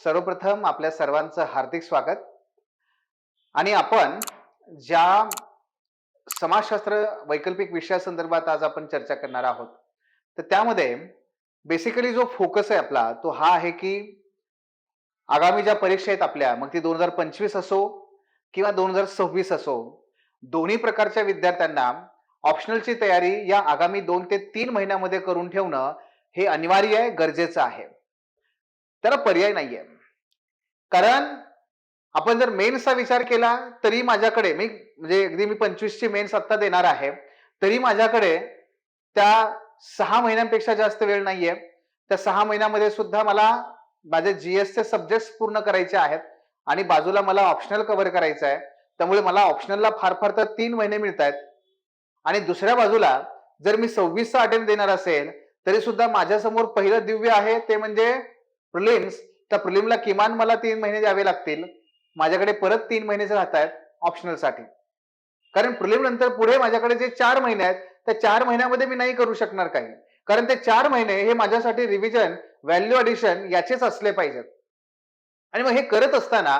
सर्वप्रथम आपल्या सर्वांचं हार्दिक स्वागत. आणि आपण ज्या समाजशास्त्र वैकल्पिक विषयासंदर्भात आज आपण चर्चा करणार आहोत, तर त्यामध्ये बेसिकली जो फोकस आहे आपला तो हा आहे की आगामी ज्या परीक्षा आहेत आपल्या, मग ती 2025 असो किंवा 2026 असो, दोन्ही प्रकारच्या विद्यार्थ्यांना ऑप्शनलची तयारी या आगामी 2 ते 3 महिन्यामध्ये करून ठेवणं हे अनिवार्य आहे, गरजेचं आहे. त्याला पर्याय नाहीये. कारण आपण जर मेन्सचा विचार केला तरी माझ्याकडे म्हणजे अगदी मी 25 ची मेन्स आता देणार आहे, तरी माझ्याकडे त्या 6 महिन्यांपेक्षा जास्त वेळ नाहीये. त्या 6 महिन्यामध्ये सुद्धा मला माझे जीएसचे सब्जेक्ट्स पूर्ण करायचे आहेत आणि बाजूला मला ऑप्शनल कव्हर करायचं आहे. त्यामुळे मला ऑप्शनलला फार फार तर 3 महिने मिळत आहेत. आणि दुसऱ्या बाजूला जर मी 26चा अटेम्प्ट देणार असेल तरी सुद्धा माझ्यासमोर पहिलं दिव्य आहे, ते म्हणजे प्रिलिम्स. त्या प्रिलिमला किमान मला 3 महिने द्यावे लागतील. माझ्याकडे परत 3 महिनेच राहत आहेत ऑप्शनलसाठी. कारण प्रिलिम नंतर पुढे माझ्याकडे जे 4 महिने आहेत, त्या 4 महिन्यामध्ये मी नाही करू शकणार काही. कारण ते 4 महिने हे माझ्यासाठी रिव्हिजन, व्हॅल्यू ॲडिशन याचेच असले पाहिजेत. आणि मग हे करत असताना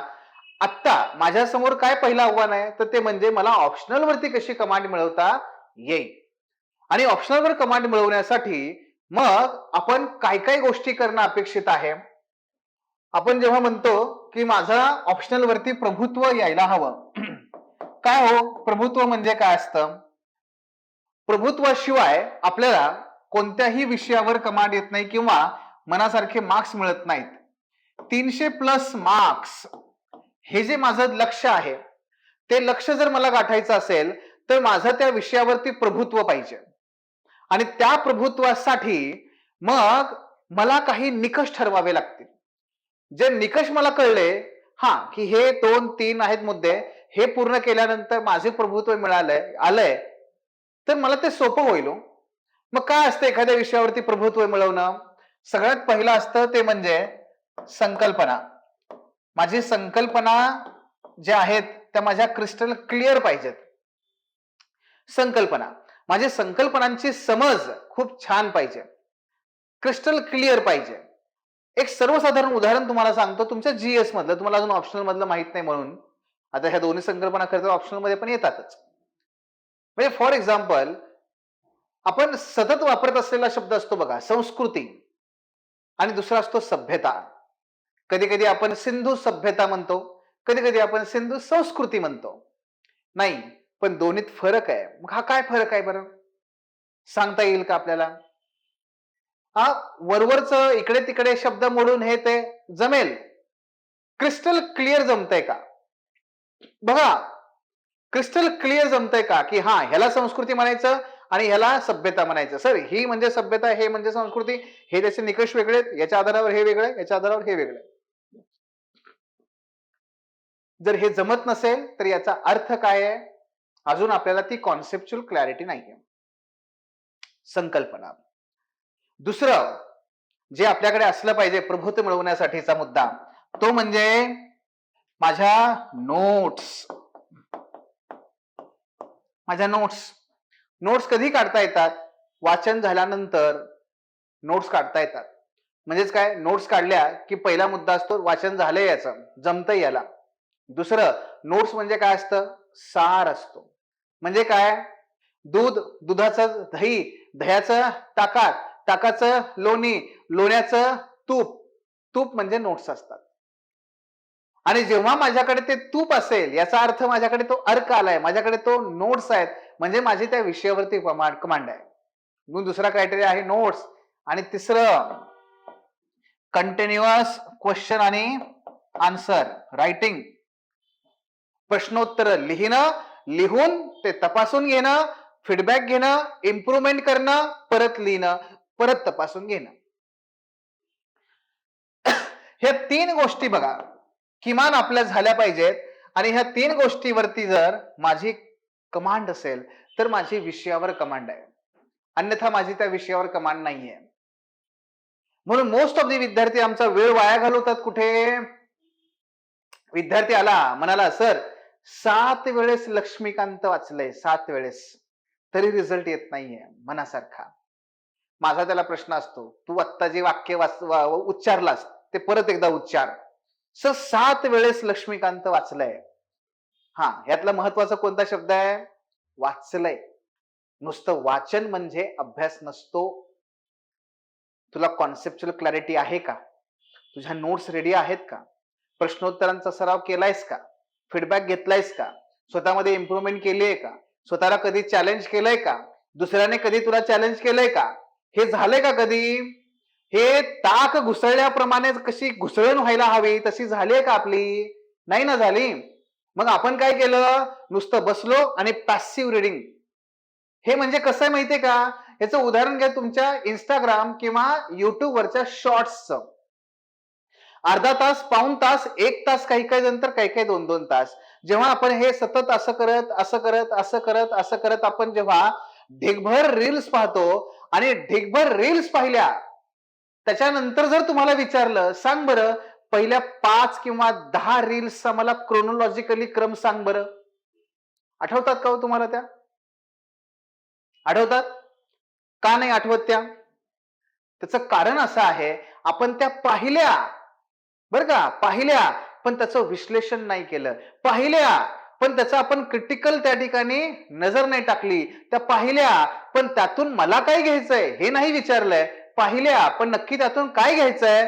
आत्ता माझ्यासमोर काय पहिलं आव्हान आहे, तर ते म्हणजे मला ऑप्शनल वरती कशी कमांड मिळवता येईल. आणि ऑप्शनलवर कमांड मिळवण्यासाठी मग आपण काय काय गोष्टी करणं अपेक्षित आहे. आपण जेव्हा म्हणतो की माझा ऑप्शनल वरती प्रभुत्व यायला हवं, काय हो प्रभुत्व म्हणजे काय असतं? प्रभुत्वाशिवाय आपल्याला कोणत्याही विषयावर कमांड येत नाही किंवा मनासारखे मार्क्स मिळत नाहीत. 300+ मार्क्स हे जे माझं लक्ष आहे, ते लक्ष जर मला गाठायचं असेल तर माझं त्या विषयावरती प्रभुत्व पाहिजे. आणि त्या प्रभुत्वासाठी मग मला काही निकष ठरवावे लागतील. जे निकष मला कळले, हा की हे 2-3 आहेत मुद्दे, हे पूर्ण केल्यानंतर माझे प्रभुत्व आलंय, तर मला ते सोपं होईल. मग काय असतं एखाद्या विषयावरती प्रभुत्व मिळवणं? सगळ्यात पहिलं असतं ते म्हणजे संकल्पना. माझी संकल्पना ज्या आहेत त्या माझ्या क्रिस्टल क्लिअर पाहिजेत. संकल्पना, माझी संकल्पनांची समज खूप छान पाहिजे, क्रिस्टल क्लिअर पाहिजे. एक सर्वसाधारण उदाहरण तुम्हाला सांगतो, तुमच्या जीएस मधलं, तुम्हाला अजून ऑप्शनल मधलं माहित नाही म्हणून. आता ह्या दोन्ही संकल्पना खरं तर ऑप्शनल मध्ये पण येतातच. म्हणजे फॉर एक्झाम्पल, आपण सतत वापरत असलेला शब्द असतो बघा, संस्कृती, आणि दुसरा असतो सभ्यता. कधी कधी आपण सिंधू सभ्यता म्हणतो, कधी कधी आपण सिंधू संस्कृती म्हणतो. नाही, पण दोन्हीत फरक आहे. मग हा काय फरक आहे बरं, सांगता येईल का आपल्याला? हा वरवरच इकडे तिकडे शब्द मोडून हे ते जमेल, क्रिस्टल क्लिअर जमतंय का? बघा, क्रिस्टल क्लिअर जमतंय का की हा ह्याला संस्कृती म्हणायचं आणि ह्याला सभ्यता म्हणायचं. सर ही म्हणजे सभ्यता, हे म्हणजे संस्कृती, हे त्याचे निकष वेगळे, याच्या आधारावर हे वेगळे, याच्या आधारावर हे वेगळे. जर हे जमत नसेल तर याचा अर्थ काय आहे? अजून आपल्याला ती कॉन्सेप्च्युअल क्लॅरिटी नाहीये. संकल्पना. दुसरं जे आपल्याकडे असलं पाहिजे प्रभुत्व मिळवण्यासाठीचा मुद्दा, तो म्हणजे माझ्या नोट्स. माझ्या नोट्स कधी काढता येतात? वाचन झाल्यानंतर नोट्स काढता येतात. म्हणजेच काय, नोट्स काढल्या की पहिला मुद्दा असतो वाचन झालंय, याचं जमतंय याला. दुसरं, नोट्स म्हणजे काय असतं? सार असतो. म्हणजे काय? दूध, दुधाचं दही, दह्याचं ताकात, ताकाचं लोणी, लोण्याचं तूप. तूप म्हणजे नोट्स असतात. आणि जेव्हा माझ्याकडे ते तूप असेल, याचा अर्थ माझ्याकडे तो अर्क आलाय, माझ्याकडे तो नोट्स आहेत, म्हणजे माझी त्या विषयावरती कमांड आहे. मग दुसरा क्रायटेरिया आहे नोट्स. आणि तिसरं, कंटिन्युअस क्वेश्चन आणि आन्सर रायटिंग. प्रश्नोत्तर लिहिणं, लिहून ते तपासून घेणं, फीडबॅक घेणं, इम्प्रुव्हमेंट करणं, परत लिहिणं, परत तपासून घेणं. ह्या 3 गोष्टी बघा किमान आपल्या झाल्या पाहिजेत. आणि ह्या 3 गोष्टीवरती जर माझी कमांड असेल तर माझी विषयावर कमांड आहे, अन्यथा माझी त्या विषयावर कमांड नाहीये. म्हणून मोस्ट ऑफ द विद्यार्थी आमचा वेळ वाया घालवतात कुठे? विद्यार्थी आला, म्हणाला सर 7 वेळेस लक्ष्मीकांत वाचलंय, 7 वेळेस, तरी रिझल्ट येत नाहीये मनासारखा. माझा त्याला प्रश्न असतो, तू आत्ता जे वाक्य उच्चारलास ते परत एकदा उच्चार. 7 वेळेस लक्ष्मीकांत वाचलंय. हा, यातला महत्वाचा कोणता शब्द आहे? वाचलंय. नुसतं वाचन म्हणजे अभ्यास नसतो. तुला कॉन्सेप्च्युअल क्लॅरिटी आहे का? तुझ्या नोट्स रेडी आहेत का? प्रश्नोत्तरांचा सराव केलायस का? फीडबॅक घेतलायस का? स्वतःमध्ये इम्प्रुव्हमेंट केली आहे का? स्वतःला कधी चॅलेंज केलंय का? दुसऱ्याने कधी तुला चॅलेंज केलंय का? हे झालंय का कधी? हे ताक घुसळल्याप्रमाणे कशी घुसळण व्हायला हवी तशी झाली आहे का आपली? नाही ना झाली. मग आपण काय केलं? नुसतं बसलो आणि पॅसिव्ह रिडिंग. हे म्हणजे कसं आहे माहितीये का? याचं उदाहरण घ्या तुमच्या इंस्टाग्राम किंवा युट्यूब वरच्या शॉर्ट्सचं. अर्धा तास, पाऊण तास, 1 तास, काही काही नंतर काही काही 2-2 तास. जेव्हा आपण हे सतत असं करत आपण जेव्हा ढिगभर रील्स पाहतो आणि ढिगभर रील्स पाहिल्या, त्याच्यानंतर जर तुम्हाला विचारलं, सांग बरं पहिल्या 5 किंवा 10 रील्सचा मला क्रोनॉलॉजिकली क्रम सांग बरं. आठवतात का हो तुम्हाला त्या? आठवतात? का नाही आठवत त्या? त्याचं कारण असं आहे, आपण त्या पाहिल्या, बरं का, पाहिल्या, पण त्याचं विश्लेषण नाही केलं. पाहिल्या, पण त्याचं आपण क्रिटिकल त्या ठिकाणी नजर नाही टाकली. त्या पाहिल्या, पण त्यातून मला काय घ्यायचंय हे नाही विचारलंय. पाहिल्या, पण नक्की त्यातून काय घ्यायचंय?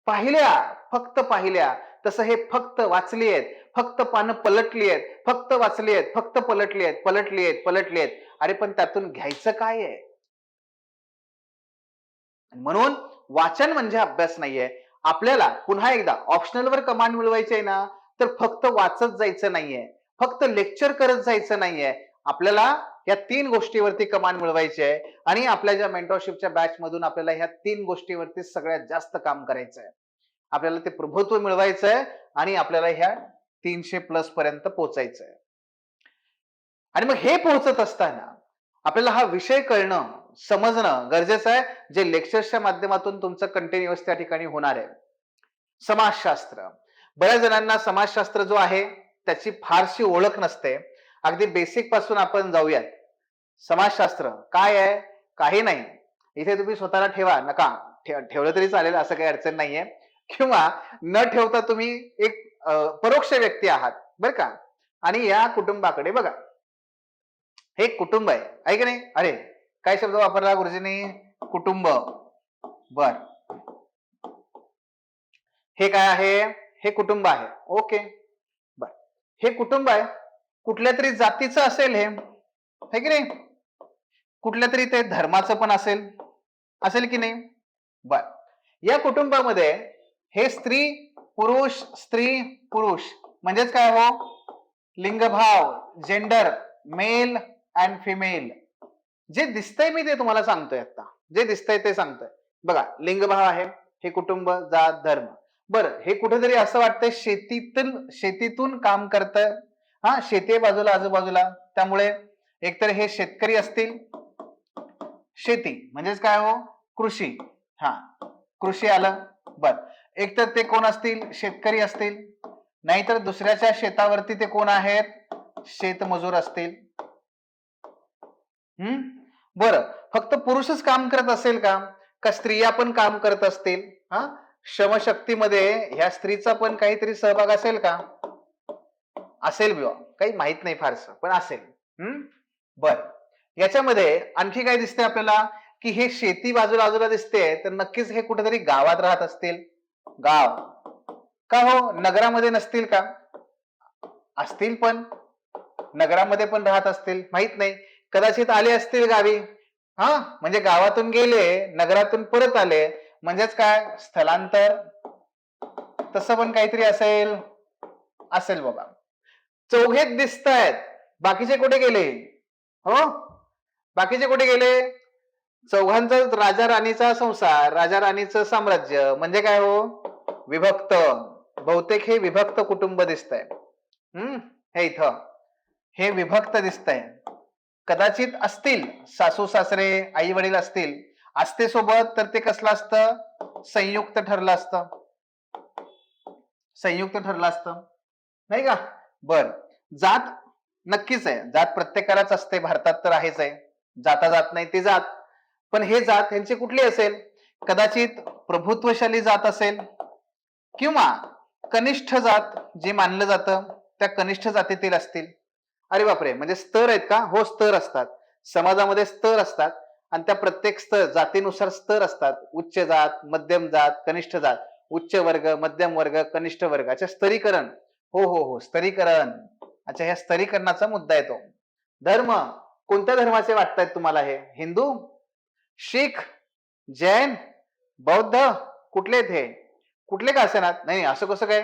पाहिल्या, फक्त पाहिल्या. तसं हे फक्त वाचली आहेत, फक्त पानं पलटली आहेत, फक्त वाचली आहेत, फक्त पलटली आहेत, पलटली आहेत, पलटली आहेत. अरे पण त्यातून घ्यायचं काय आहे? म्हणून वाचन म्हणजे अभ्यास नाहीये. आपल्याला पुन्हा एकदा ऑप्शनलवर कमांड मिळवायची आहे ना, तर फक्त वाचत जायचं नाहीये, फक्त लेक्चर करत जायचं नाहीये. आपल्याला या 3 गोष्टीवरती कमांड मिळवायची आहे आणि आपल्या ज्या मेंटरशिपच्या बॅच मधून आपल्याला ह्या 3 गोष्टीवरती सगळ्यात जास्त काम करायचं आहे. आपल्याला ते प्रभुत्व मिळवायचं आहे आणि आपल्याला ह्या 300+ पर्यंत पोहोचायचं आहे. आणि मग हे पोहोचत असताना आपल्याला हा विषय कळणं, समजणं गरजेचं आहे, जे लेक्चर्सच्या माध्यमातून तुमचं कंटिन्युअस त्या ठिकाणी होणार आहे. समाजशास्त्र. बऱ्याच जणांना समाजशास्त्र जो आहे त्याची फारशी ओळख नसते. अगदी बेसिक पासून आपण जाऊयात. समाजशास्त्र काय आहे? काही नाही. इथे तुम्ही स्वतःला ठेवा, नका ठेवलं तरी चालेल, असं काही अडचण नाहीये. किंवा न ठेवता तुम्ही एक परोक्ष व्यक्ती आहात, बरं का? आणि या कुटुंबाकडे बघा. हे कुटुंब आहे की नाही? अरे काय शब्द वापरला गुरुजींनी? कुटुंब. बर, हे काय आहे? हे कुटुंब आहे. ओके, बर. हे कुटुंब आहे, कुठल्या तरी जातीचं असेल हे, है की नाही? कुठल्या तरी ते धर्माचं पण असेल, असेल की नाही? बर. या कुटुंबामध्ये हे स्त्री पुरुष, स्त्री पुरुष म्हणजेच काय हो? लिंगभाव, जेंडर, मेल अँड फिमेल. जे दिसतंय मी ते तुम्हाला सांगतोय आता. जे दिसतंय ते सांगतोय. बघा, लिंगभाव आहे, हे कुटुंब, जात, धर्म. बरं, हे कुठेतरी असं वाटतंय शेतीतून काम करतंय. हा, शेती आहे बाजूला, आजूबाजूला. त्यामुळे एकतर हे शेतकरी असतील. शेती म्हणजेच काय हो? कृषी. हा, कृषी आलं. बर, एकतर ते कोण असतील? शेतकरी असतील. नाहीतर दुसऱ्याच्या शेतावरती ते कोण आहेत? शेतमजूर असतील. बरं, फक्त पुरुषच काम करत असेल का? का स्त्रिया पण काम करत असतील? हा, श्रमशक्तीमध्ये ह्या स्त्रीचा पण काहीतरी सहभाग असेल का? असेल बिवा, काही माहित नाही फारसं, पण असेल. बर, याच्यामध्ये आणखी काय दिसते आपल्याला? की हे शेती बाजूला दिसते, तर नक्कीच हे कुठेतरी गावात राहत असतील. गाव का हो? नगरामध्ये नसतील का? असतील, पण नगरामध्ये पण राहत असतील, माहित नाही. कदाचित आले असतील गावी. हा, म्हणजे गावातून गेले, नगरातून परत आले, म्हणजेच काय? स्थलांतर. तसं पण काहीतरी असेल. असेल बाबा. चौघेच दिसत आहेत, बाकीचे कुठे गेले? हो, बाकीचे कुठे गेले? चौघांचा राजा राणीचा संसार, राजा राणीचं साम्राज्य म्हणजे काय हो? विभक्त. बहुतेक हे विभक्त कुटुंब दिसतंय. हे इथं हे विभक्त दिसतंय. कदाचित असतील सासू सासरे, आई वडील असतील. असते सोबत तर ते कसलं असतं? संयुक्त ठरलं असतं. संयुक्त ठरलं असतं, नाही का? बर, जात नक्कीच आहे. जात प्रत्येकालाच असते, भारतात तर आहेच आहे. जाता जात नाही ती जात. पण हे जात यांची कुठली असेल? कदाचित प्रभुत्वशाली जात असेल किंवा कनिष्ठ जात जे मानलं जातं त्या कनिष्ठ जातीतील असतील. अरे बापरे, म्हणजे स्तर आहेत का? हो, स्तर असतात. समाजामध्ये स्तर असतात आणि त्या प्रत्येक स्तर जातीनुसार स्तर असतात. उच्च जात, मध्यम जात, कनिष्ठ जात, उच्च वर्ग, मध्यम वर्ग, कनिष्ठ वर्ग. अच्छा, स्तरीकरण. हो हो हो, स्तरीकरण. अच्छा, ह्या स्तरीकरणाचा मुद्दा येतो. धर्म, कोणत्या धर्माचे वाटतायत तुम्हाला हे? हिंदू, शीख, जैन, बौद्ध, कुठले आहेत हे? कुठले का असेनात? नाही, असं कसं काय?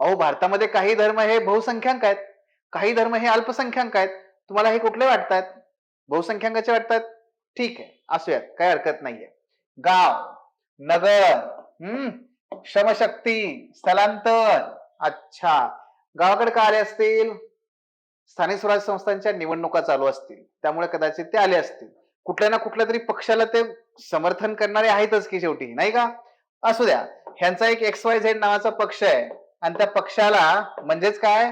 अहो, भारतामध्ये काही धर्म हे बहुसंख्याक आहेत, काही धर्म हे अल्पसंख्याक आहेत. तुम्हाला हे कुठले वाटतात? बहुसंख्याकाचे वाटतात? ठीक आहे, असूयात, काही हरकत नाहीये. गाव, नगर, श्रमशक्ती, स्थलांतर. अच्छा, गावाकडे का आले असतील? स्थानिक स्वराज्य संस्थांच्या निवडणुका चालू असतील, त्यामुळे कदाचित ते आले असतील. कुठल्या ना कुठल्या तरी पक्षाला ते समर्थन करणारे आहेतच की शेवटी, नाही का? असू द्या. ह्यांचा एक XYZ नावाचा पक्ष आहे आणि त्या पक्षाला म्हणजेच काय,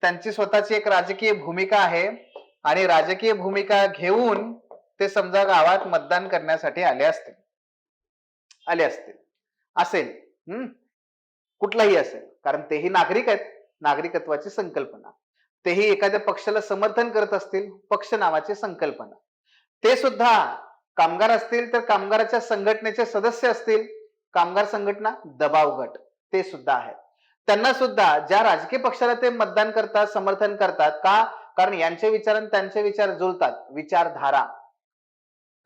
त्यांची स्वतःची एक राजकीय भूमिका आहे आणि राजकीय भूमिका घेऊन ते समजा गावात मतदान करण्यासाठी आले असतील, असेल. कुठलाही असेल, कारण तेही नागरिक आहेत. नागरिकत्वाची संकल्पना, तेही एखाद्या पक्षाला समर्थन करत असतील, पक्ष नावाची संकल्पना. ते सुद्धा कामगार असतील तर कामगाराच्या संघटनेचे सदस्य असतील, कामगार संघटना, दबाव गट, ते सुद्धा आहेत. त्यांना सुद्धा ज्या राजकीय पक्षाला ते मतदान करतात, समर्थन करतात का? कारण यांचे विचार आणि त्यांचे विचार जुळतात, विचारधारा.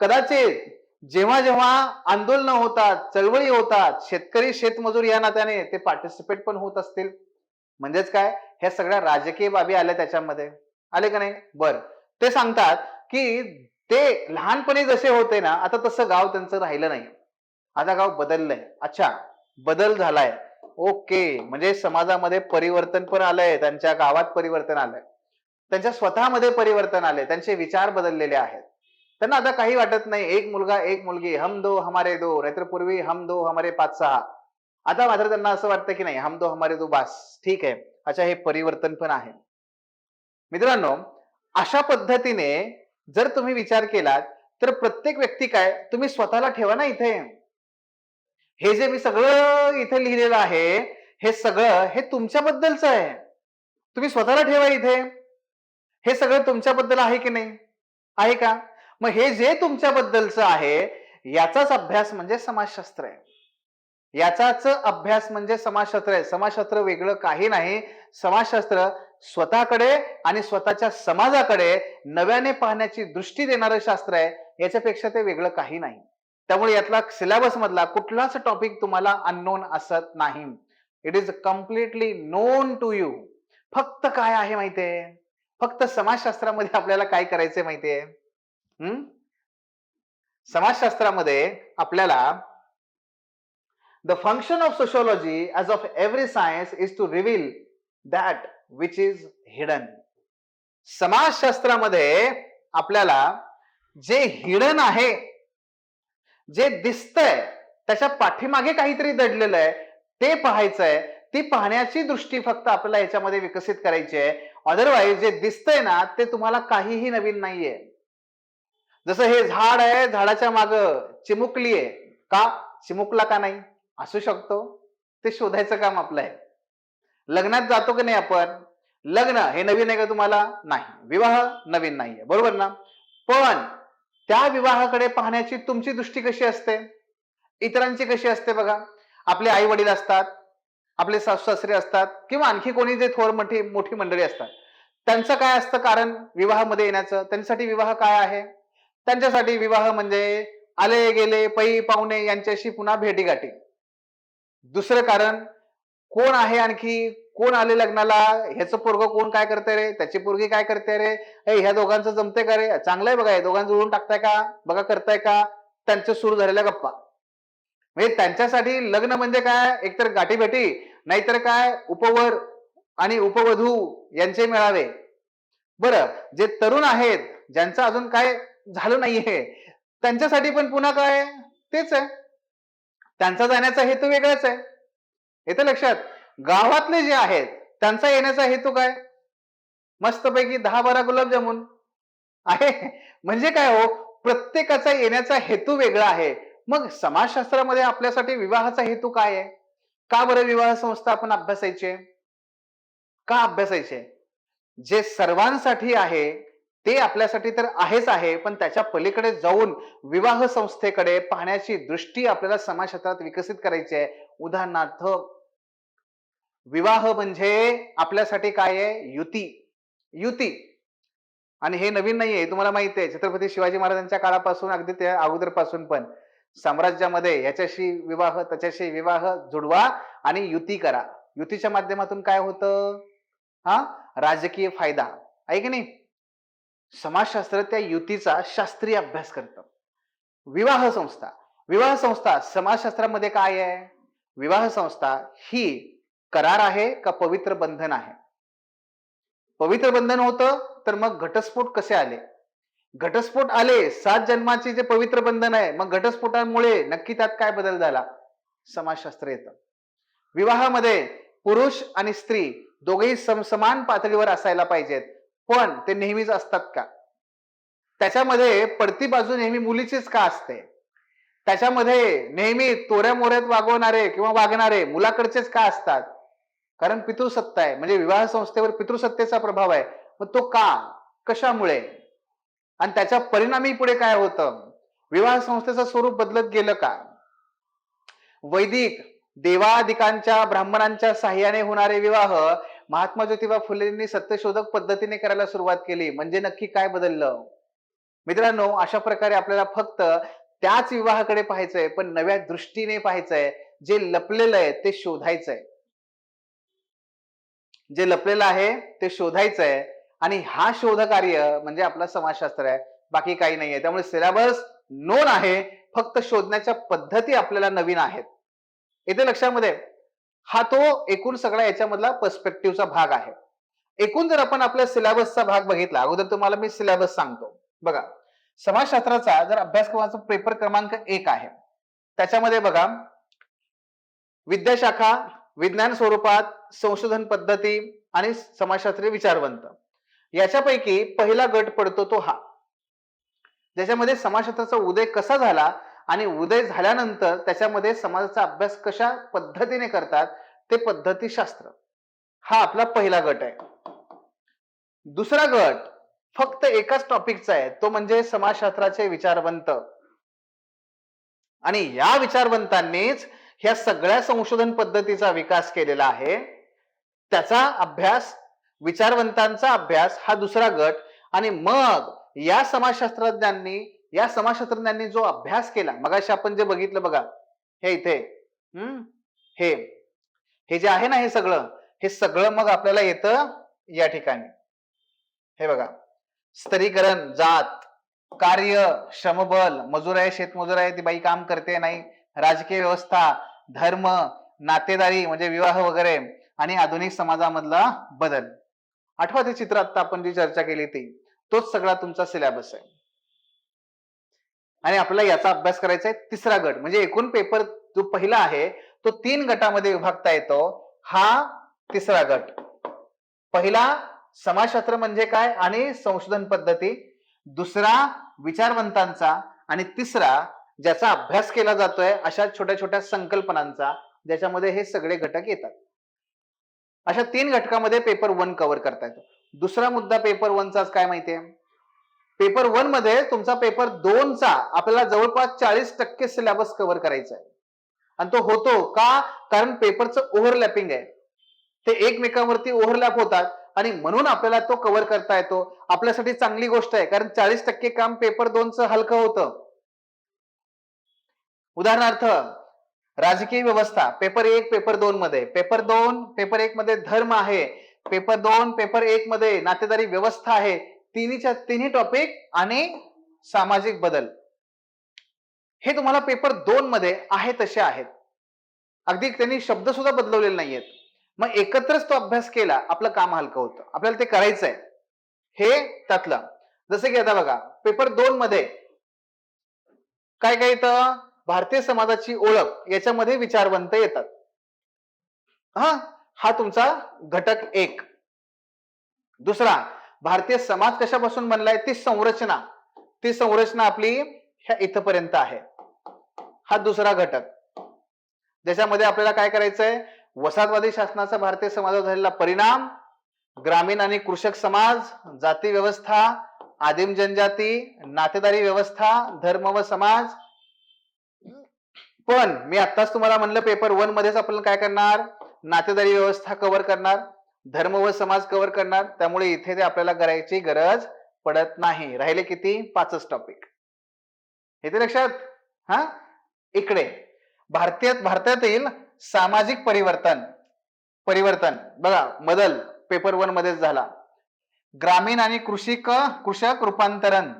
कदाचित जेव्हा जेव्हा आंदोलन होतात, चळवळी होतात, शेतकरी शेतमजूर या नात्याने ते पार्टिसिपेट पण होत असतील. म्हणजेच काय, ह्या सगळ्या राजकीय बाबी आल्या त्याच्यामध्ये, आले का नाही? बर, ते सांगतात की ते लहानपणी जसे होते ना, आता तसं गाव त्यांचं राहिलं नाही, आता गाव बदललंय. अच्छा, बदल झालाय. ओके, म्हणजे समाजामध्ये परिवर्तन पण आलंय, त्यांच्या गावात परिवर्तन आलंय, त्यांच्या स्वतःमध्ये परिवर्तन आले, त्यांचे विचार बदललेले आहेत. त्यांना आता काही वाटत नाही, एक मुलगा एक मुलगी, हम दो हमारे दो, नाहीतर पूर्वी हम दो हमारे 5-6. आता मात्र त्यांना असं वाटतं की नाही, हम दो हमारे दो बास, ठीक आहे. अच्छा, हे परिवर्तन पण आहे. मित्रांनो, अशा पद्धतीने जर तुम्ही विचार केलात तर प्रत्येक व्यक्ती काय, तुम्ही स्वतःला ठेवा ना इथे. हे जे मी सगळं इथे लिहिलेलं आहे, हे सगळं हे तुमच्याबद्दलचं आहे. तुम्ही स्वतःला ठेवा इथे. हे सगळं तुमच्याबद्दल आहे की नाही? आहे का? मग हे जे तुमच्याबद्दलचं आहे, याचाच अभ्यास म्हणजे समाजशास्त्र आहे. याचाच अभ्यास म्हणजे समाजशास्त्र आहे. समाजशास्त्र वेगळं काही नाही. समाजशास्त्र स्वतःकडे आणि स्वतःच्या समाजाकडे नव्याने पाहण्याची दृष्टी देणारं शास्त्र आहे. याच्यापेक्षा ते वेगळं काही नाही. त्यामुळे यातला सिलेबस मधला कुठलाच टॉपिक तुम्हाला अननोन असत नाही. It is completely known to you. फक्त काय आहे माहितीये? फक्त समाजशास्त्रामध्ये आपल्याला काय करायचंय माहितीये? समाजशास्त्रामध्ये आपल्याला the function of sociology as of every science is to reveal that which is hidden. समाजशास्त्रामध्ये आपल्याला जे हिडन आहे, जे दिसतंय, त्याच्या पाठीमागे काहीतरी दडलेलं आहे, ते पाहायचंय. ती पाहण्याची दृष्टी फक्त आपल्याला याच्यामध्ये विकसित करायची आहे. अदरवाईज जे दिसतंय ना, ते तुम्हाला काहीही नवीन नाहीये. जसं हे झाड आहे, झाडाच्या माग चिमुकली आहे, का चिमुकला का नाही? असू शकतो, ते शोधायचं काम आपलं आहे. लग्नात जातो की नाही आपण? लग्न हे नवीन आहे का तुम्हाला? नाही. विवाह नवीन नाहीये, बरोबर ना? पण त्या विवाहाकडे पाहण्याची तुमची दृष्टी कशी असते, इतरांची कशी असते बघा. आपले आई वडील असतात, आपले सासू सासरे असतात, किंवा आणखी कोणी जे थोर मोठी मंडळी असतात, त्यांचं काय असतं कारण विवाहामध्ये येण्याचं? त्यांच्यासाठी विवाह काय आहे? त्यांच्यासाठी विवाह म्हणजे आले गेले पै पाहुणे यांच्याशी पुन्हा भेटीगाठी. दुसरं कारण कोण आहे आणखी, कोण आले लग्नाला, ह्याचं पोरग कोण काय करते रे, त्याची पोरगी काय करते रे, ह्या दोघांचं जमते का रे, चांगलं आहे बघा, हे दोघांचं जुळून टाकताय का बघा, करताय का? त्यांच्या सुरू झालेल्या गप्पा. म्हणजे त्यांच्यासाठी लग्न म्हणजे काय, एकतर गाठीभेटी, नाहीतर काय उपवर आणि उपवधू यांचे मेळावे. बरं, जे तरुण आहेत, ज्यांचं अजून काय झालं नाहीये, त्यांच्यासाठी पण पुन्हा काय तेच आहे. त्यांचा जाण्याचा हेतू वेगळाच आहे. येतं लक्षात? गावातले जे आहेत त्यांचा येण्याचा हेतू काय? मस्तपैकी 10-12 गुलाबजामुन आहे. म्हणजे काय हो, प्रत्येकाचा येण्याचा हेतू वेगळा आहे. मग समाजशास्त्रामध्ये आपल्यासाठी विवाहाचा हेतू काय आहे? का बरं विवाह संस्था आपण अभ्यासायचे? का अभ्यासायचे? जे सर्वांसाठी आहे ते आपल्यासाठी तर आहेच आहे, पण त्याच्या पलीकडे जाऊन विवाह संस्थेकडे पाहण्याची दृष्टी आपल्याला समाजशास्त्रात विकसित करायची आहे. उदाहरणार्थ, विवाह म्हणजे आपल्यासाठी काय आहे? युती. युती. आणि हे नवीन नाहीये, तुम्हाला माहिती आहे. छत्रपती शिवाजी महाराजांच्या काळापासून अगदी त्या अगोदरपासून पण साम्राज्यामध्ये ह्याच्याशी विवाह, त्याच्याशी विवाह जुडवा आणि युती करा. युतीच्या माध्यमातून काय होतं? हा, राजकीय फायदा आहे की नाही? समाजशास्त्र त्या युतीचा शास्त्रीय अभ्यास करतं. विवाह संस्था, विवाह संस्था समाजशास्त्रामध्ये काय आहे? विवाह संस्था ही करार आहे का पवित्र बंधन आहे? पवित्र बंधन होतं तर मग घटस्फोट कसे आले? घटस्फोट आले 7 जन्माचे जे पवित्र बंधन आहे, मग घटस्फोटामुळे नक्की त्यात काय बदल झाला? समाजशास्त्र येतं. विवाहामध्ये पुरुष आणि स्त्री दोघेही समान पातळीवर असायला पाहिजेत, पण ते नेहमीच असतात का? त्याच्यामध्ये पडती बाजू नेहमी मुलीचीच का असते? त्याच्यामध्ये नेहमी तोऱ्या मोऱ्यात वागवणारे किंवा वागणारे मुलाकडचेच का असतात? कारण पितृसत्ता आहे, म्हणजे विवाह संस्थेवर पितृसत्तेचा प्रभाव आहे. मग तो का? कशामुळे? आणि त्याच्या परिणामी पुढे काय होतं? विवाह संस्थेचं स्वरूप बदलत गेलं का? वैदिक देवादिकांच्या ब्राह्मणांच्या साह्याने होणारे विवाह महात्मा ज्योतिबा फुलेंनी सत्यशोधक पद्धतीने करायला सुरुवात केली. म्हणजे नक्की काय बदललं? मित्रांनो, अशा प्रकारे आपल्याला फक्त त्याच विवाहाकडे पाहायचंय, पण नव्या दृष्टीने पाहायचंय. जे लपलेलं आहे ते शोधायचंय. जे लपलेलं आहे ते शोधायचंय, आणि हा शोध कार्य म्हणजे आपला समाजशास्त्र आहे, बाकी काही नाहीये. त्यामुळे सिलेबस नोन आहे, फक्त शोधण्याच्या पद्धती आपल्याला नवीन आहेत. इथे लक्षामध्ये, हा तो एकूण सगळा याच्यामधला पर्स्पेक्टिव्हचा भाग आहे. एकूण जर आपण आपल्या सिलेबसचा भाग बघितला, अगोदर तुम्हाला मी सिलेबस सांगतो. बघा, समाजशास्त्राचा जर अभ्यासक्रमाचा पेपर क्रमांक 1 आहे, त्याच्यामध्ये बघा, विद्याशाखा, विज्ञान स्वरूपात, संशोधन पद्धती आणि समाजशास्त्रीय विचारवंत, याच्यापैकी पहिला गट पडतो तो हा, ज्याच्यामध्ये समाजशास्त्राचा उदय कसा झाला आणि उदय झाल्यानंतर त्याच्यामध्ये समाजाचा अभ्यास कशा पद्धतीने करतात ते पद्धतीशास्त्र, हा आपला पहिला गट आहे. दुसरा गट फक्त एकाच टॉपिकचा आहे, तो म्हणजे समाजशास्त्राचे विचारवंत. आणि या विचारवंतांनीच ह्या सगळ्या संशोधन पद्धतीचा विकास केलेला आहे. त्याचा अभ्यास, विचारवंतांचा अभ्यास हा दुसरा गट. आणि मग या समाजशास्त्रज्ञांनी जो अभ्यास केला, मगाशी आपण जे बघितलं बघा, हे इथे हे हे जे आहे ना, हे सगळं मग आपल्याला येतं या ठिकाणी. हे बघा, स्तरीकरण, जात, कार्य, श्रमबल, मजूर आहे, शेतमजूर आहे, ती बाई काम करते नाही, राजकीय व्यवस्था, धर्म, नातेदारी म्हणजे विवाह वगैरे, आणि आधुनिक समाजामधला बदल. आठवा ते चित्र आता आपण जी चर्चा केली ती, तोच सगळा तुमचा सिलेबस आहे. आणि आपल्याला याचा अभ्यास करायचा आहे तिसरा गट. म्हणजे एकूण पेपर जो पहिला आहे तो 3 गटामध्ये विभागता येतो. हा तिसरा गट. पहिला समाजशास्त्र म्हणजे काय आणि संशोधन पद्धती, दुसरा विचारवंतांचा, आणि तिसरा ज्याचा अभ्यास केला जातोय अशा छोट्या छोट्या संकल्पनांचा, ज्याच्यामध्ये हे सगळे घटक येतात. अशा 3 घटकामध्ये पेपर 1 कव्हर करता येतो. दुसरा मुद्दा पेपर 1चाच काय माहितीये? पेपर 1 मध्ये तुमचा पेपर 2चा आपल्याला जवळपास 40% सिलेबस कव्हर करायचा आहे. आणि तो होतो का? कारण पेपरचं ओव्हरलॅपिंग आहे. ते एकमेकांवरती ओव्हरलॅप होतात आणि म्हणून आपल्याला तो कव्हर करता येतो. आपल्यासाठी चांगली गोष्ट आहे, कारण 40% काम पेपर 2चं हलकं होतं. उदाहरणार्थ, राजकीय व्यवस्था पेपर 1 पेपर 2 मध्ये, पेपर 2 पेपर 1 मध्ये धर्म आहे, पेपर 2 पेपर 1 मध्ये नातेदारी व्यवस्था आहे. तिन्ही टॉपिक आणि सामाजिक बदल हे तुम्हाला पेपर 2 मध्ये आहे तसे आहेत. अगदी त्यांनी शब्द सुद्धा बदलवलेले नाहीयेत. मग एकत्रच तो अभ्यास केला, आपलं काम हलकं होतं. आपल्याला ते करायचंय. हे त्यातलं. जसं की आता बघा, पेपर 2 मध्ये काय काय येतं? भारतीय समाजाची ओळख, याच्यामध्ये विचारवंत येतात. हा तुमचा घटक 1. दुसरा, भारतीय समाज कशापासून बनलाय ती संरचना आपली ह्या इथपर्यंत आहे. हा दुसरा घटक. ज्याच्यामध्ये आपल्याला काय करायचंय, वसाहतवादी शासनाचा भारतीय समाजावर झालेला परिणाम, ग्रामीण आणि कृषक समाज, जाती व्यवस्था, आदिम जनजाती, नातेदारी व्यवस्था, धर्म व समाज. पण मी आत्ताच तुम्हाला म्हणलं पेपर 1 मध्येच आपण काय करणार, नातेदारी व्यवस्था कव्हर करणार, धर्म व समाज कव्हर करणार, त्यामुळे इथे ते आपल्याला करायची गरज पडत नाही. राहिले किती, 5च टॉपिक. येते लक्षात? हा, इकडे भारतातील सामाजिक परिवर्तन, परिवर्तन बघा, बदल पेपर 1 मध्येच झाला. ग्रामीण आणि कृषक रूपांतरण,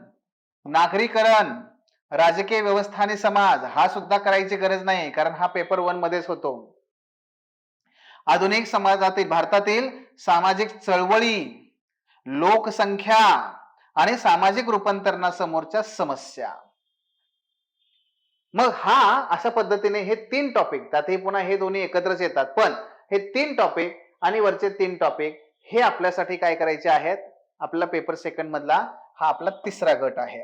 नागरीकरण, राजकीय व्यवस्था आणि समाज हा सुद्धा करायची गरज नाही, कारण हा पेपर 1 मध्येच होतो. आधुनिक समाजातील भारतातील सामाजिक चळवळी, लोकसंख्या आणि सामाजिक रूपांतरणासमोरच्या समस्या. मग हा अशा पद्धतीने हे 3 टॉपिक, त्यातही पुन्हा हे दोन्ही एकत्रच येतात, पण हे 3 टॉपिक आणि वरचे 3 टॉपिक हे आपल्यासाठी काय करायचे आहेत, आपला पेपर 2 मधला हा आपला 3रा गट आहे.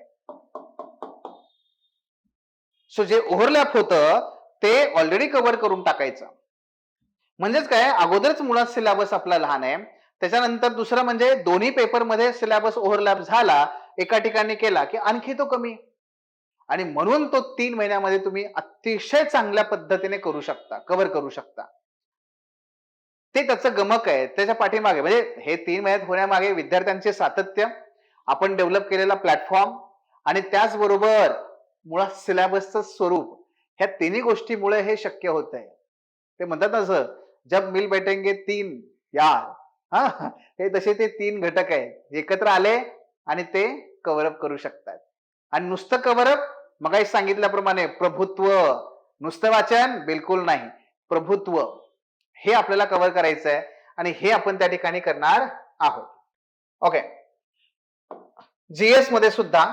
सो जे ओव्हरलॅप होतं ते ऑलरेडी कव्हर करून टाकायचं. म्हणजेच काय, अगोदरच मुळात सिलेबस आपला लहान आहे, त्याच्यानंतर दुसरं म्हणजे दोन्ही पेपर मध्ये सिलेबस ओव्हरलॅप झाला, एका ठिकाणी केला की आणखी तो कमी, आणि म्हणून तो 3 महिन्यामध्ये तुम्ही अतिशय चांगल्या पद्धतीने करू शकता, कव्हर करू शकता. ते त्याचं गमक आहे, त्याच्या पाठीमागे म्हणजे हे 3 महिन्यात होण्यामागे विद्यार्थ्यांचे सातत्य, आपण डेव्हलप केलेला प्लॅटफॉर्म आणि त्याचबरोबर मुळात सिलेबसचं स्वरूप, ह्या तिन्ही गोष्टीमुळे हे शक्य होत आहे. ते म्हणतात ना सर, जब मिल बैठेंगे 3 यार, हा, हे तसे ते 3 घटक आहेत, एकत्र आले आणि ते कव्हरअप करू शकतात. आणि नुसतं कव्हरअप, मगाशी सांगितल्याप्रमाणे प्रभुत्व, नुसतं वाचन बिलकुल नाही, प्रभुत्व हे आपल्याला कव्हर करायचं आहे आणि हे आपण त्या ठिकाणी करणार आहोत. ओके, जीएस मध्ये सुद्धा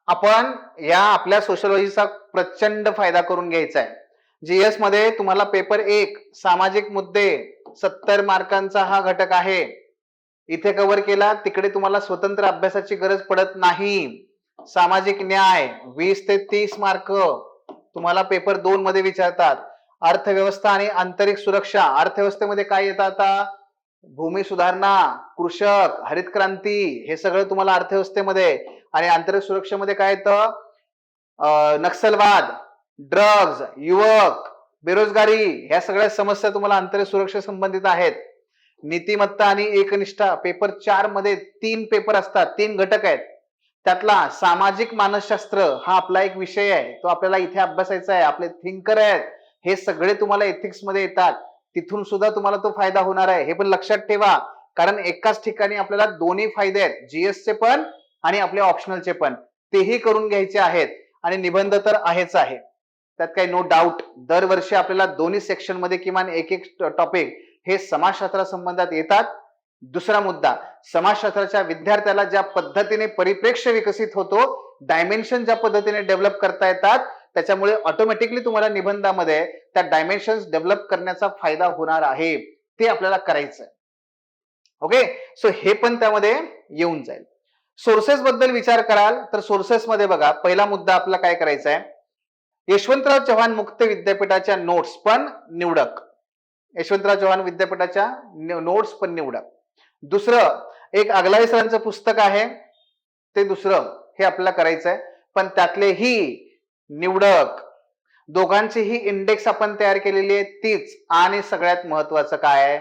आपण या आपल्या सोशलॉजीचा प्रचंड फायदा करून घ्यायचा आहे. जीएस मध्ये तुम्हाला पेपर 1 सामाजिक मुद्दे 70 मार्कांचा हा घटक आहे. इथे कव्हर केला, तिकडे तुम्हाला स्वतंत्र अभ्यासाची गरज पडत नाही. सामाजिक न्याय 20 ते 30 मार्क तुम्हाला पेपर 2 मध्ये विचारतात. अर्थव्यवस्था आणि आंतरिक सुरक्षा, अर्थव्यवस्थेमध्ये काय येतं आता, भूमी सुधारणा, कृषक, हरित क्रांती, हे सगळं तुम्हाला अर्थव्यवस्थेमध्ये. आणि आंतरिक सुरक्षेमध्ये काय येतं, नक्षलवाद, ड्रग्ज, युवक, बेरोजगारी, ह्या सगळ्या समस्या तुम्हाला आंतरिक सुरक्षे संबंधित आहेत. नीतिमत्ता आणि एकनिष्ठा पेपर 4 मध्ये 3 पेपर असतात, 3 घटक आहेत. त्यातला सामाजिक मानसशास्त्र हा आपला एक विषय आहे, तो आपल्याला इथे अभ्यासायचा आहे. आपले थिंकर आहेत, हे सगळे तुम्हाला एथिक्स मध्ये येतात, तिथून सुद्धा तुम्हाला तो फायदा होणार आहे, हे पण लक्षात ठेवा. कारण एकाच ठिकाणी आपल्याला दोन्ही फायदे आहेत, जीएसचे पण आणि आपल्या ऑप्शनलचे पण, तेही करून घ्यायचे आहेत. आणि निबंध तर आहेच आहे, त्यात काही नो डाऊट. दरवर्षी आपल्याला दोन्ही सेक्शन मध्ये किमान एक टॉपिक हे समाजशास्त्रा संबंधात येतात. दुसरा मुद्दा, समाजशास्त्राच्या विद्यार्थ्याला ज्या पद्धतीने परिप्रेक्ष्य विकसित होतो, डायमेन्शन ज्या पद्धतीने डेव्हलप करता येतात, त्याच्यामुळे ऑटोमॅटिकली तुम्हाला निबंधामध्ये त्या डायमेन्शन्स डेव्हलप करण्याचा फायदा होणार आहे, ते आपल्याला करायचं आहे. ओके, सो हे पण त्यामध्ये येऊन जाईल. सोर्सेस बद्दल विचार कराल तर सोर्सेस मध्ये बघा, पहिला मुद्दा आपला काय करायचा आहे, यशवंतराव चव्हाण मुक्त विद्यापीठाच्या नोट्स पण निवडक, यशवंतराव चव्हाण विद्यापीठाच्या नोट्स पण निवडक. दुसरं, एक आगलावे सरांचं पुस्तक आहे, ते दुसरं हे आपल्याला करायचं आहे, पण त्यातलेही निवडक. दोघांचीही इंडेक्स आपण तयार केलेली आहे तीच. आणि सगळ्यात महत्वाचं काय आहे,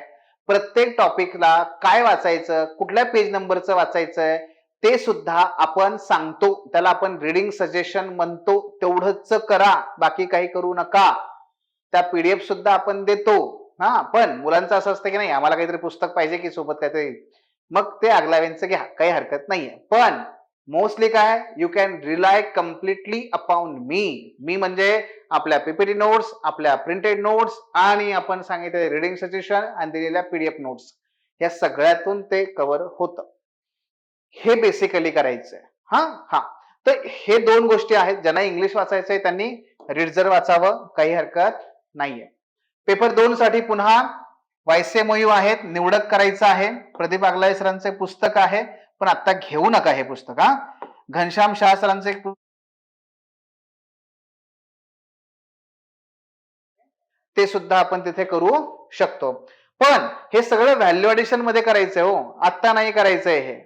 प्रत्येक टॉपिकला काय वाचायचं, कुठल्या पेज नंबरचं वाचायचंय ते सुद्धा आपण सांगतो, त्याला आपण रीडिंग सजेशन म्हणतो. तेवढंच करा, बाकी काही करू नका. त्या पीडीएफ सुद्धा आपण देतो. हा, पण मुलांचं असं असतं की नाही, आम्हाला काहीतरी पुस्तक पाहिजे की सोबत काहीतरी, मग ते आगलावेंचं घ्या, काही हरकत नाहीये. पण मोस्टली काय, you can rely completely upon me. मी म्हणजे आपल्या पीपीटी नोट्स, आपल्या प्रिंटेड नोट्स आणि आपण सांगितले रीडिंग सजेशन आणि दिलेल्या पीडीएफ नोट्स, या सगळ्यातून ते कव्हर होतं. हे बेसिकली करायचंय. हा, तर हे 2 गोष्टी आहेत. ज्यांना इंग्लिश वाचायचंय त्यांनी रीडझर वाचावं, काही हरकत नाहीये. पेपर 2 साठी पुन्हा वायसेमोयू आहेत, निवडक करायचं आहे. प्रदीप आगलावे सरांचे पुस्तक आहे, पण आता घेऊ नका हे पुस्तक. घनश्याम शाह सरांचे एक ते सुद्धा आपण तिथे करू शकतो. पण हे सगळं व्हॅल्यू ऍडिशन मध्ये करायचंय हो, आत्ता नाही करायचंय हे.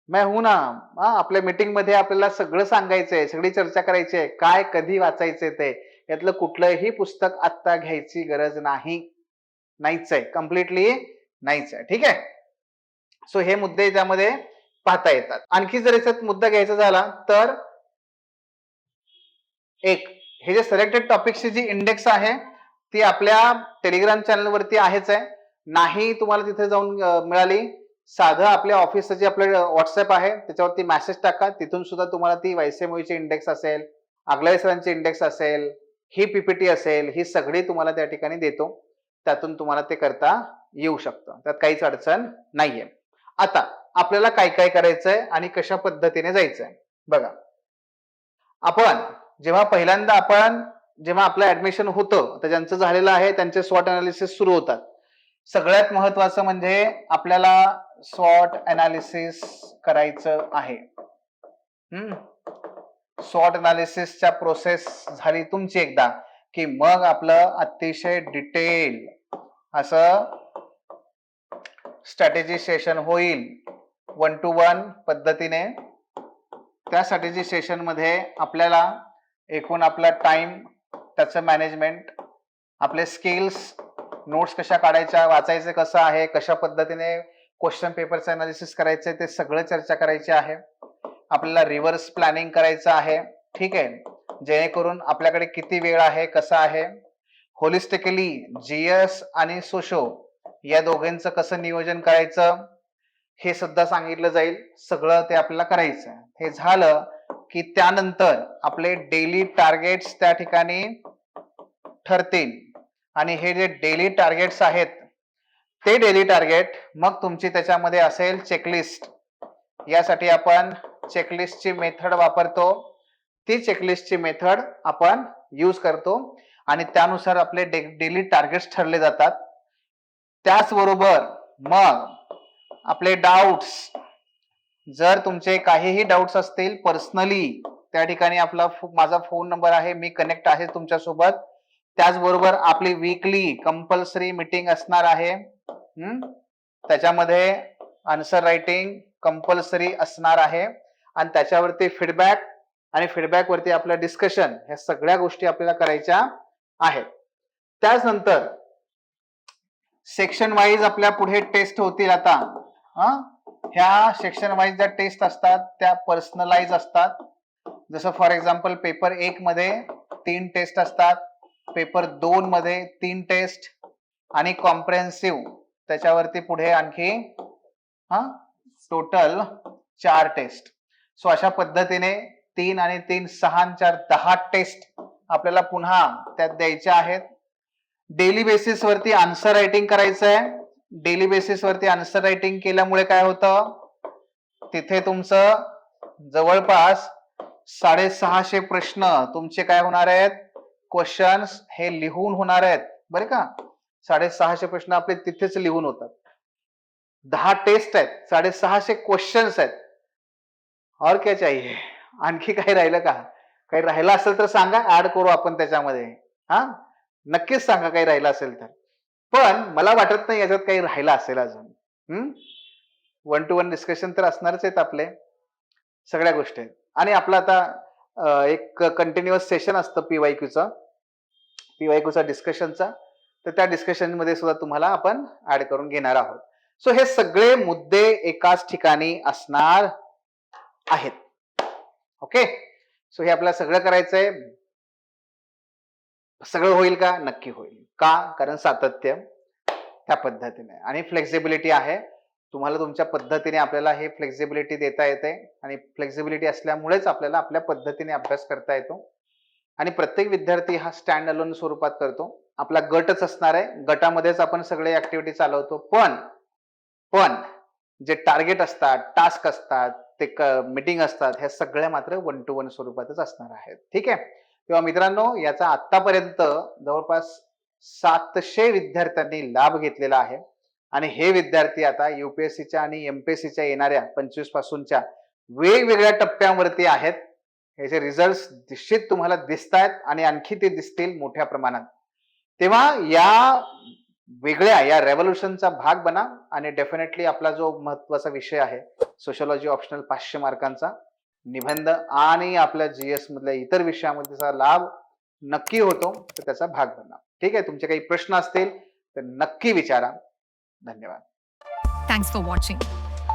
मैं हूं ना. आपल्या मीटिंग मध्ये आपल्याला सगळं सांगायचंय, सगळी चर्चा करायची आहे, काय कधी वाचायचंय ते. यातलं कुठलंही पुस्तक आत्ता घ्यायची गरज नाही. नाहीच आहे, कम्प्लिटली नाहीच आहे. ठीक आहे. सो हे मुद्दे त्यामध्ये पाहता येतात. आणखी जर याच्यात मुद्दा घ्यायचा झाला तर एक, हे जे सिलेक्टेड टॉपिक्सची जी इंडेक्स आहे ती आपल्या टेलिग्राम चॅनलवरती आहेच आहे. नाही तुम्हाला तिथे जाऊन मिळाली, साधं आपल्या ऑफिसचं जे आपलं व्हॉट्सअप आहे त्याच्यावरती मेसेज टाका, तिथून सुद्धा तुम्हाला ती वायसेमोईची इंडेक्स असेल, आगलावे सरांची इंडेक्स असेल, ही पीपीटी असेल, ही सगळी तुम्हाला त्या ठिकाणी देतो. त्यातून तुम्हाला ते करता येऊ शकतं, त्यात काहीच अडचण नाहीये. आता आपल्याला काय काय करायचंय आणि कशा पद्धतीने जायचंय बघा. आपण जेव्हा आपलं ऍडमिशन होतं तर ज्यांचं झालेलं आहे त्यांचे स्वॉट अनालिसिस सुरू होतात. सगळ्यात महत्वाचं म्हणजे आपल्याला स्वॉट अनालिसिस करायचं आहे. स्वॉट अनालिसिसच्या प्रोसेस झाली तुमची एकदा की मग आपलं अतिशय डिटेल असं स्ट्रॅटेजी सेशन होईल 1 to 1 पद्धतीने. त्या स्ट्रॅटेजी सेशन मध्ये आपल्याला एकूण आपला टाइम, त्याचं मॅनेजमेंट, आपले स्किल्स, नोट्स कशा काढायच्या, वाचायचं कसं आहे, कशा पद्धतीने क्वेश्चन पेपरचं अनालिसिस करायचंय ते सगळं चर्चा करायची आहे. आपल्याला रिव्हर्स प्लॅनिंग करायचं आहे. ठीक आहे, जेणेकरून आपल्याकडे किती वेळ आहे, कसा आहे. होलिस्टिकली जीएस आणि सोशो या दोघांचं कसं नियोजन करायचं हे सुद्धा सांगितलं जाईल. सगळं ते आपल्याला करायचं आहे. हे झालं की त्यानंतर आपले डेली टार्गेट्स त्या ठिकाणी ठरतील आणि हे जे डेली टार्गेट्स आहेत ते डेली टार्गेट मग तुमची त्याच्यामध्ये असेल चेकलिस्ट. यासाठी आपण चेकलिस्टची मेथड वापरतो. ती चेकलिस्टची मेथड आपण यूज करतो आणि त्यानुसार आपले डेली टार्गेट्स ठरले जातात. त्याचबरोबर मग आपले डाऊट्स, जर तुमचे काहीही डाऊट्स असतील पर्सनली, त्या ठिकाणी माझा फोन नंबर आहे, मी कनेक्ट आहे तुमच्यासोबत. त्याचबरोबर आपली वीकली कंपल्सरी मीटिंग असणार आहे. त्याच्यामध्ये आन्सर रायटिंग कंपल्सरी असणार आहे आणि त्याच्यावरती फीडबॅक आणि फीडबॅक वरती आपलं डिस्कशन, ह्या सगळ्या गोष्टी आपल्याला करायच्या आहेत. त्याचनंतर सेक्शन वाईज आपल्या पुढे टेस्ट होतील. आता ह्या सेक्शन वाईज ज्या टेस्ट असतात त्या पर्सनलाइज असतात. जसं फॉर एक्झाम्पल पेपर 1 मध्ये 3 टेस्ट असतात, पेपर 2 मध्ये 3 टेस्ट आणि कॉम्प्रेहेन्सिव्ह त्याच्यावरती पुढे आणखी टोटल 4 टेस्ट. सो अशा पद्धतीने 3 आणि 3 6 आणि 4 10 टेस्ट आपल्याला पुन्हा त्यात द्यायच्या आहेत. डेली बेसिस वरती आन्सर रायटिंग करायचं आहे. डेली बेसिस वरती आन्सर रायटिंग केल्यामुळे काय होतं, तिथे तुमचं जवळपास 650 प्रश्न तुमचे काय होणार आहेत, क्वेश्चन्स हे लिहून होणार आहेत. बरे का, 650 प्रश्न आपले तिथेच लिहून होतात. 10 टेस्ट आहेत, 650 क्वेश्चन्स आहेत. और क्या चाहिए, आणखी काही राहिलं का? काही राहिलं असेल तर सांगा, ऍड करू आपण त्याच्यामध्ये. नक्कीच सांगा काही राहिलं असेल तर. पण मला वाटत नाही याच्यात काही राहिलं असेल अजून. 1 to 1 डिस्कशन तर असणारच आहेत आपले, सगळ्या गोष्टी आहेत. आणि आपलं आता एक कंटिन्युअस सेशन असतं पीवायक्यूचा डिस्कशनचा, तर त्या डिस्कशन मध्ये सुद्धा तुम्हाला आपण ऍड करून घेणार आहोत. सो हे सगळे मुद्दे एकाच ठिकाणी असणार आहेत. ओके, सो हे आपल्याला सगळं करायचंय. सगळं होईल का? नक्की होईल. का? कारण सातत्य त्या पद्धतीने आणि फ्लेक्झिबिलिटी आहे. तुम्हाला तुमच्या पद्धतीने आपल्याला हे फ्लेक्झिबिलिटी देता येते आणि फ्लेक्झिबिलिटी असल्यामुळेच आपल्याला आपल्या पद्धतीने अभ्यास करता येतो. आणि प्रत्येक विद्यार्थी हा स्टँड अलोन स्वरूपात करतो. आपला गटच असणार आहे, गटामध्येच आपण सगळे ऍक्टिव्हिटी चालवतो. पण जे टार्गेट असतात, टास्क असतात, ते मीटिंग असतात, ह्या सगळ्या मात्र 1 to 1 स्वरूपातच असणार आहेत. ठीक आहे. तेव्हा मित्रांनो, याचा आतापर्यंत जवळपास 700 विद्यार्थ्यांनी लाभ घेतलेला आहे आणि हे विद्यार्थी आता युपीएससीच्या आणि एमपीएससीच्या येणाऱ्या 25 पासूनच्या वेगवेगळ्या टप्प्यांवरती आहेत. ह्याचे रिझल्ट निश्चित तुम्हाला दिसत आहेत आणि आणखी ते दिसतील मोठ्या प्रमाणात. तेव्हा या वेगळ्या या रेव्होल्युशनचा भाग बना आणि डेफिनेटली आपला जो महत्वाचा विषय आहे सोशॉलॉजी ऑप्शनल 500 मार्कांचा निबंध आणि आपल्या जीएस मधल्या इतर विषयामध्ये त्याचा लाभ नक्की होतो, तर त्याचा भाग बना. ठीक आहे, तुमचे काही प्रश्न असतील तर नक्की विचारा. धन्यवाद. Thanks for watching.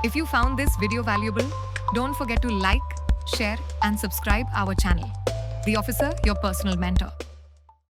If you found this video valuable, don't forget to like, share, and subscribe our channel. The Officer, your personal mentor.